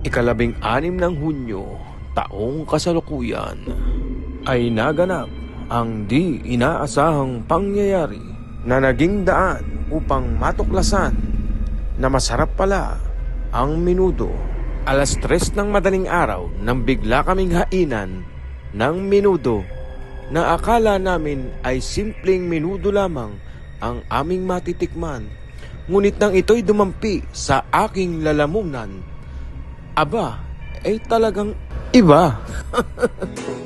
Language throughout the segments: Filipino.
Ikalabing-anim ng Hunyo, taong kasalukuyan, ay naganap ang di inaasahang pangyayari na naging daan upang matuklasan na masarap pala ang menudo. Alas 3 ng madaling araw nang bigla kaming hainan ng menudo na akala namin ay simpleng menudo lamang ang aming matitikman. Ngunit nang ito'y dumampi sa aking lalamunan, aba, ay talagang iba.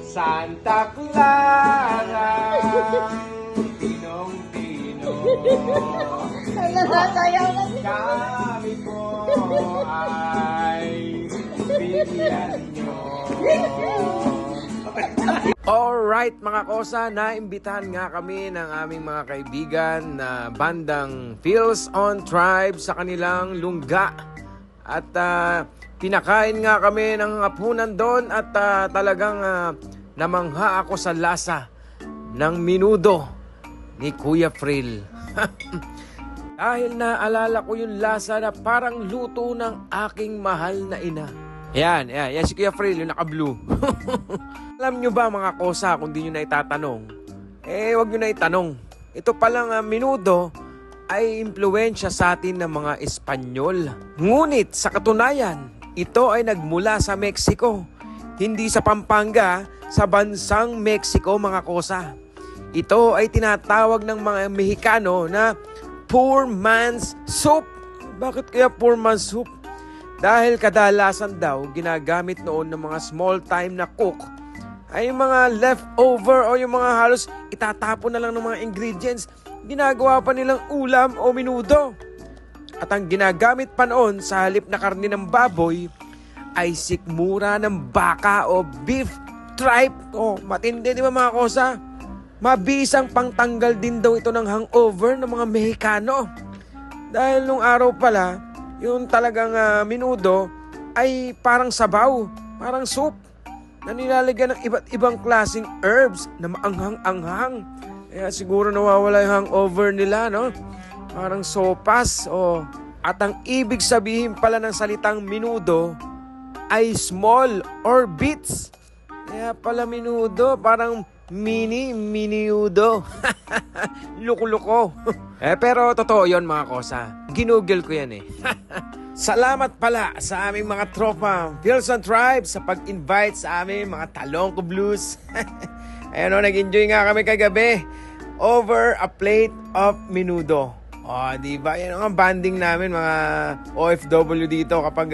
Santa Clara, Pinong-Pino, kami po ay bigyan nyo. Alright mga kosa, naimbitahan nga kami ng aming mga kaibigan na bandang Feels on Tribe sa kanilang lungga. At pinakain nga kami ng hapunan doon at talagang namangha ako sa lasa ng menudo ni Kuya Frill. Dahil naalala ko yung lasa na parang luto ng aking mahal na ina. Yan si Kuya Frill, yung naka-blue. Alam nyo ba mga kosa, kung di nyo na itatanong, wag nyo na itanong. Ito palang menudo ay impluwensya sa atin ng mga Espanyol. Ngunit sa katunayan, ito ay nagmula sa Mexico. Hindi sa Pampanga, sa bansang Mexico mga kosa. Ito ay tinatawag ng mga Mexicano na poor man's soup. Bakit kaya poor man's soup? Dahil kadalasan daw ginagamit noon ng mga small time na cook ay yung mga leftover o yung mga halos itatapon na lang ng mga ingredients, ginagawa pa nilang ulam o menudo. At ang ginagamit pa noon sa halip na karne ng baboy ay sikmura ng baka o beef tripe. O matindi, di ba mga kosa? Mabisang pangtanggal din daw ito ng hangover ng mga Mexicano. Dahil nung araw pala, yung talagang menudo ay parang sabaw, parang soup na nilalagyan ng iba't ibang klaseng herbs na maanghang-anghang. Kaya siguro nawawala yung hangover nila, no? Parang sopas. At ang ibig sabihin pala ng salitang menudo ay small or bits. Kaya pala menudo, parang mini-menudo. Luko-luko. Pero totoo yon mga kosa. Ginugel ko yan Salamat pala sa aming mga tropa Feels on Tribe sa pag-invite sa aming mga Talongko Blues. Ayun nag-enjoy nga kami kagabi over a plate of menudo. Diba? Yan ang banding namin mga OFW dito kapag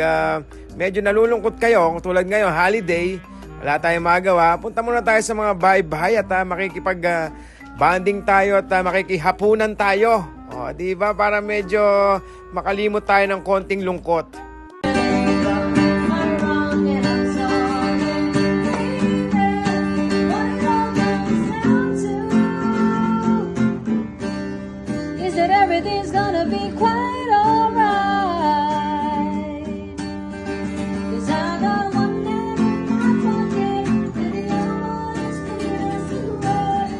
medyo nalulungkot kayo, tulad ngayon, holiday, wala tayong magawa, punta muna tayo sa mga bahay-bahay at makikipag banding tayo at makikihapunan tayo. Diba? Para medyo makalimot tayo ng konting lungkot. Is that everything's gonna be quite alright? 'Cause I got one name in my pocket, and the other one is clear as the road.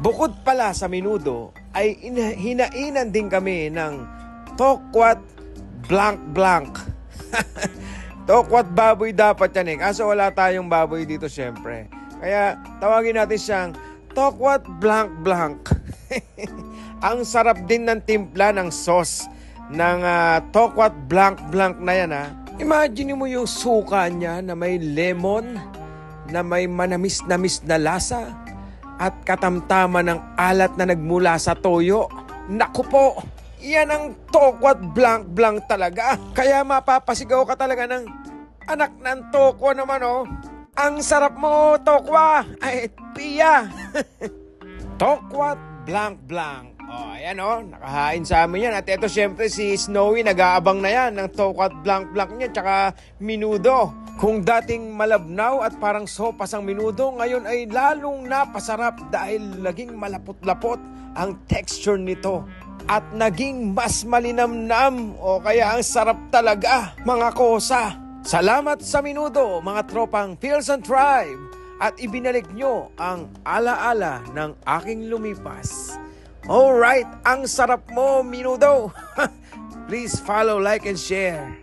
Bukod pala sa menudo, ay hinainan din kami ng tokwat blank. Tokwat baboy dapat yan kaso wala tayong baboy dito syempre. Kaya tawagin natin siyang tokwat blank. Ang sarap din ng timpla ng sauce ng tokwat blank na yan Imagine mo yung suka niya na may lemon, na may manamis-namis na lasa, at katamtaman ng alat na nagmula sa toyo. Naku po, yan ang tokwat blank talaga. Kaya mapapasigaw ka talaga ng anak ng tokwa naman Ang sarap mo, tokwa! Ay, piya! Tokwat blank. Ayan nakahain sa amin yan. At ito syempre si Snowy, nag-aabang na yan ng tokwat blank niya, tsaka menudo. Kung dating malabnaw at parang sopas ang menudo, ngayon ay lalong napasarap dahil naging malapot-lapot ang texture nito. At naging mas malinamnam kaya ang sarap talaga mga kosa. Salamat sa menudo mga tropang Feels on Tribe. at ibinalik nyo ang alaala ng aking lumipas. Alright, ang sarap mo, Minudo! Please follow, like, and share.